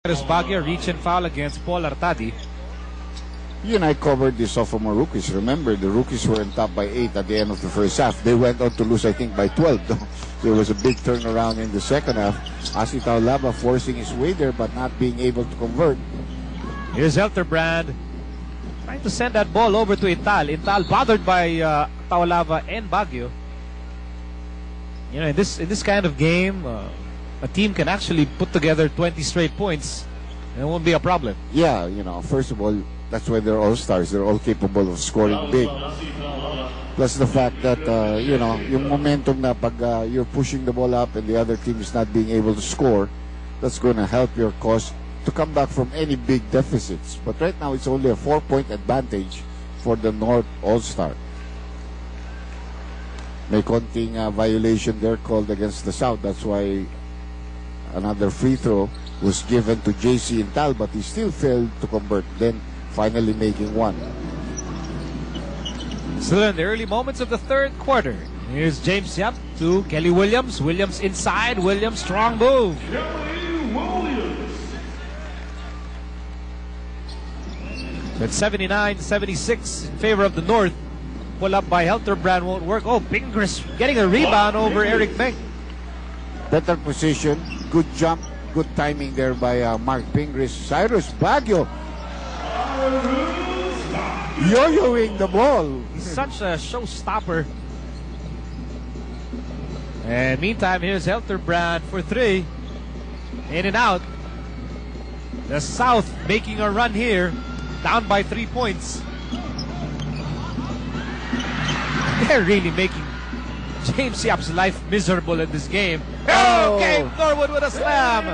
Baguio reach and foul against Paul Artadi. You and I covered the sophomore rookies. Remember, the rookies were on top by 8 at the end of the first half. They went on to lose, I think, by 12. There was a big turnaround in the second half. Asi Taulava forcing his way there but not being able to convert. Here's Elterbrand trying to send that ball over to Intal. Intal bothered by Taulava and Baguio. You know, in this kind of game, a team can actually put together 20 straight points and it won't be a problem. Yeah, you know, first of all, that's why they're all-stars. They're all capable of scoring big. Plus the fact that, you know, yung momentum na pag you're pushing the ball up and the other team is not being able to score, that's going to help your cause to come back from any big deficits. But right now, it's only a 4-point advantage for the North All-Star. May konting violation there called against the South. That's why another free throw was given to JC Intal, but he still failed to convert. Then finally making one. Still in the early moments of the third quarter. Here's James Yap to Kelly Williams. Williams inside. Williams, strong move. Kelly Williams. So it's 79-76 in favor of the North. Pull up by Elterbrand won't work. Oh, Pingris getting a rebound over Eric Meng. Better position, good jump, good timing there by Mark Pingris. Cyrus Baguio yo-yoing the ball. He's such a showstopper. And meantime, here's Elterbrand for three. In and out. The South making a run here. Down by 3 points. They're really making James Yap's life miserable in this game. Oh, Gabe Norwood with a slam.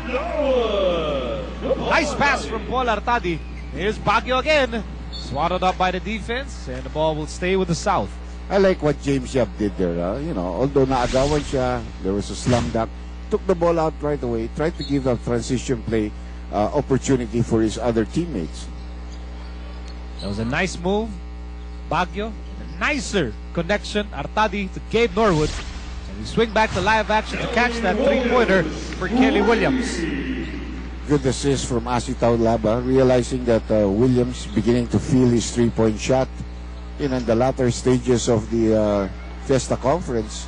Nice pass from Paul Artadi. Here's Baguio again. Swatted up by the defense, and the ball will stay with the South. I like what James Yap did there. You know, although naagawan siya, there was a slam dunk. Took the ball out right away. Tried to give a transition play opportunity for his other teammates. That was a nice move. Baguio, a nicer connection. Artadi to Gabe Norwood. And we swing back to live action to catch that three-pointer for Kelly Williams. Good assist from Asi Taulava, realizing that Williams beginning to feel his three-point shot in the latter stages of the Fiesta Conference.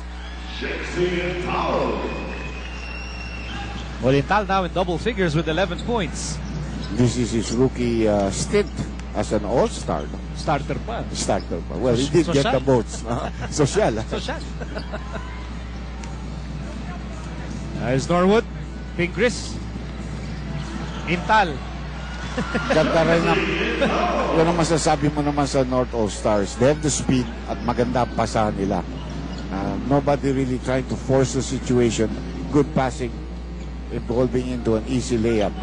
Intal now in double figures with 11 points. This is his rookie stint as an all-star. Starter pa. Starter pa. Well, he did get the votes. Social. Social. There's Norwood. Pingris. Intal. Ganda rin yun ang masasabi mo naman sa North All-Stars. They have the speed at maganda ang pasahan nila. Nobody really trying to force the situation. Good passing evolving into an easy layup.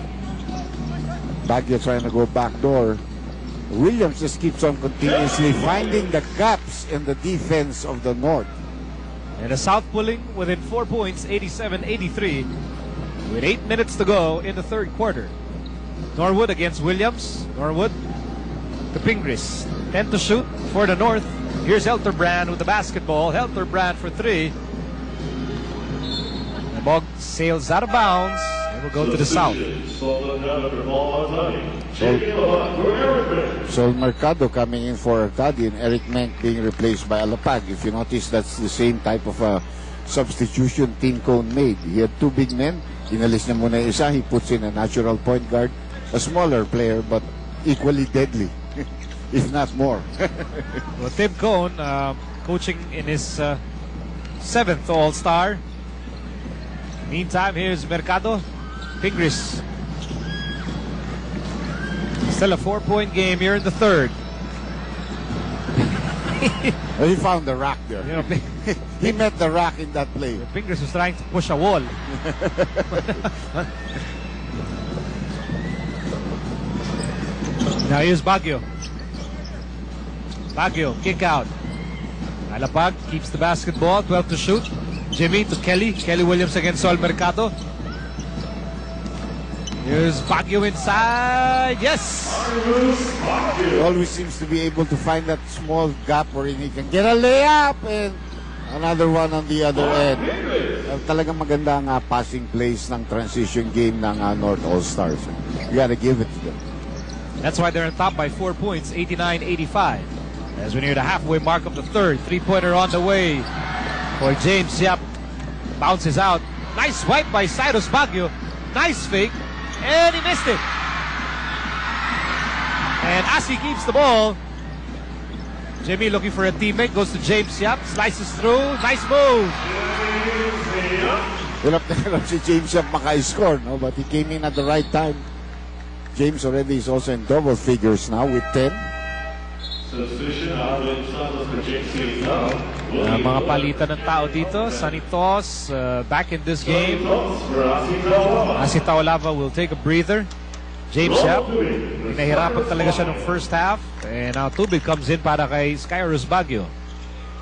Baguio trying to go backdoor. Williams just keeps on continuously finding the gaps in the defense of the North. And the South pulling within 4 points, 87-83. With 8 minutes to go in the third quarter. Norwood against Williams. Norwood to Pingris. 10 to shoot for the North. Here's Elterbrand with the basketball. Elterbrand for three. The ball sails out of bounds and will go to the South. Sol Mercado coming in for Artadi and Eric Meng being replaced by Alapag. If you notice, that's the same type of substitution Team Cone made. He had two big men. Inalis na muna isa. He puts in a natural point guard. A smaller player but equally deadly, if not more. Well, Tim Cone coaching in his 7th All-Star. Meantime, here's Mercado. Pingris. Still a 4-point game here in the third. He found the rack there. You know, he met the rack in that play. Pingris was trying to push a wall. Now here's Baguio. Baguio, kick out. Alapag keeps the basketball, 12 to shoot. Jimmy to Kelly. Kelly Williams against Sol Mercado. Here's Baguio inside. Yes! He always seems to be able to find that small gap where he can get a layup and Another one on the other end. Talagang maganda ang passing plays ng transition game ng North All-Stars. You gotta give it to them. That's why they're on top by 4 points, 89-85. As we near the halfway mark of the third, three-pointer on the way for James Yap. Bounces out. Nice swipe by Cyrus Baguio. Nice fake. And he missed it. And as he keeps the ball, Jimmy looking for a teammate, goes to James Yap, slices through. Nice move. Hirap na hirap si James Yap maka-score, no? But he came in at the right time. James already is also in double figures now with 10. Mga palitan ng tao dito. Sanitos back in this game. Asita Olava will take a breather. James Yap, pinahirapan talaga siya ng first half. And now Tubig comes in para kay Cyrus Baguio.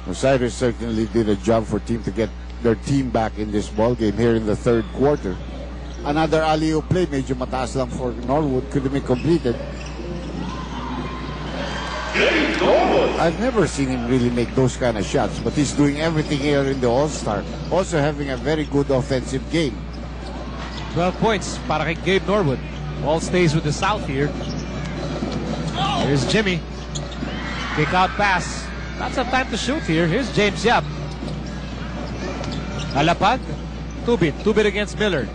Cyrus certainly did a job for team to get their team back in this ball game here in the third quarter. Another alley-oop play, medyo mataas lang for Norwood, couldn't be completed. I've never seen him really make those kind of shots, but he's doing everything here in the All-Star. Also having a very good offensive game. 12 points para kay Gabe Norwood. All stays with the South here. Here's Jimmy. Kick out pass. Lots of time to shoot here. Here's James Yap. Alapag. Tubit. Tubit against Miller.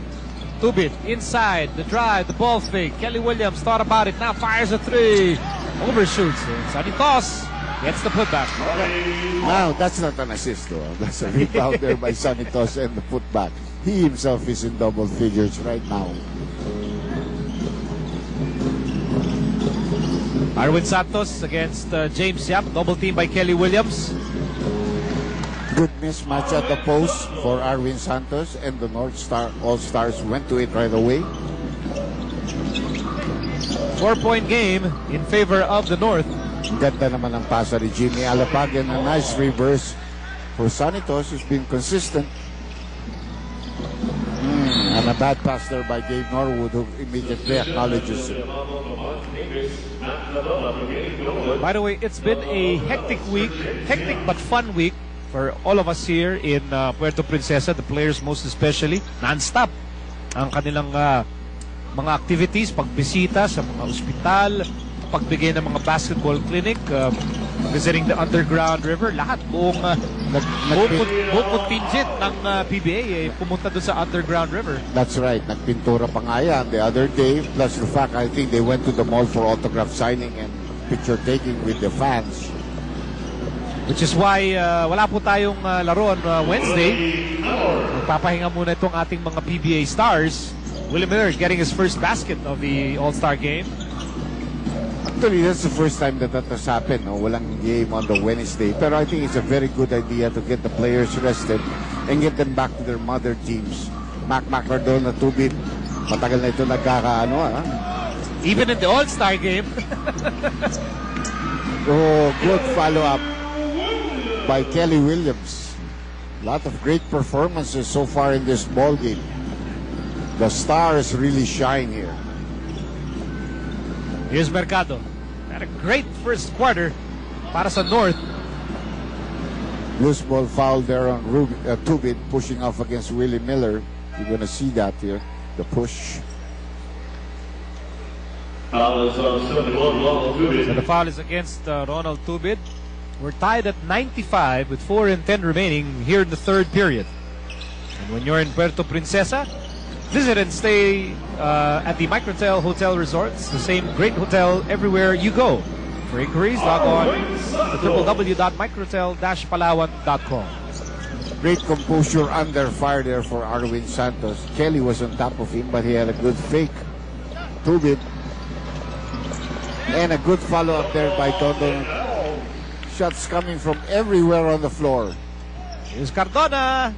Tubit inside. The drive. The ball fake. Kelly Williams thought about it. Now fires a three. Overshoots. Sanitos gets the putback. Now, that's not an assist, though. That's a rebound there by Sanitos and the putback. He himself is in double figures right now. Arwin Santos against James Yap. Double team by Kelly Williams. Good mismatch at the post for Arwin Santos, and the North Star All-Stars went to it right away. 4-point game in favor of the North. Ganda naman ang pasa ni Jimmy Alapag, and a nice reverse for Sanitos, who's been consistent. And a bad pass there by Dave Norwood, who immediately acknowledges it. By the way, it's been a hectic but fun week for all of us here in Puerto Princesa, the players most especially. Non-stop ang kanilang mga activities, pagbisita sa mga ospital, pagbigay ng mga basketball clinic, visiting the underground river, lahat buong contingent ng PBA pumunta doon sa underground river. That's right, nagpintura pa nga yan the other day, plus the fact I think they went to the mall for autograph signing and picture taking with the fans. Which is why wala po tayong laro on Wednesday. Magpapahinga muna itong ating mga PBA stars. Willie Miller getting his first basket of the All-Star game. Actually, that's the first time that has happened. No? Walang game on the Wednesday. Pero I think it's a very good idea to get the players rested and get them back to their mother teams. Mac Cardona, Tubit, matagal na ito nagkakaano. Even in the All-Star game. Oh, good follow-up by Kelly Williams. A lot of great performances so far in this ball game. The Stars really shine here. Here's Mercado. Had a great first quarter para sa North. Loose ball foul there on Tubit, pushing off against Willie Miller. You're going to see that here, the push. So the foul is against Ronald Tubit. We're tied at 95 with 4 and 10 remaining here in the third period. And when you're in Puerto Princesa, visit and stay at the Microtel Hotel Resorts, the same great hotel everywhere you go. For inquiries, log on to www.microtel-palawan.com. Great composure under fire there for Arwin Santos. Kelly was on top of him, but he had a good fake. Tubit. And a good follow-up there by Tondo. Shots coming from everywhere on the floor. Here's Cardona.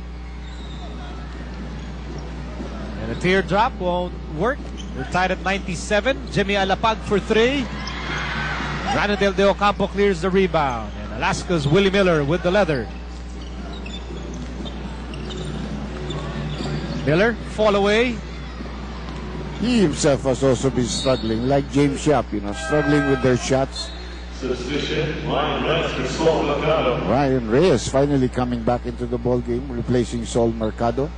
And a teardrop won't work. We're tied at 97. Jimmy Alapag for 3. Ranadel De Ocampo clears the rebound. And Alaska's Willie Miller with the leather. Miller, fall away. He himself has also been struggling, like James Yap, struggling with their shots. Substitution, Ryan Reyes for Saul Mercado. Ryan Reyes finally coming back into the ball game, replacing Saul Mercado.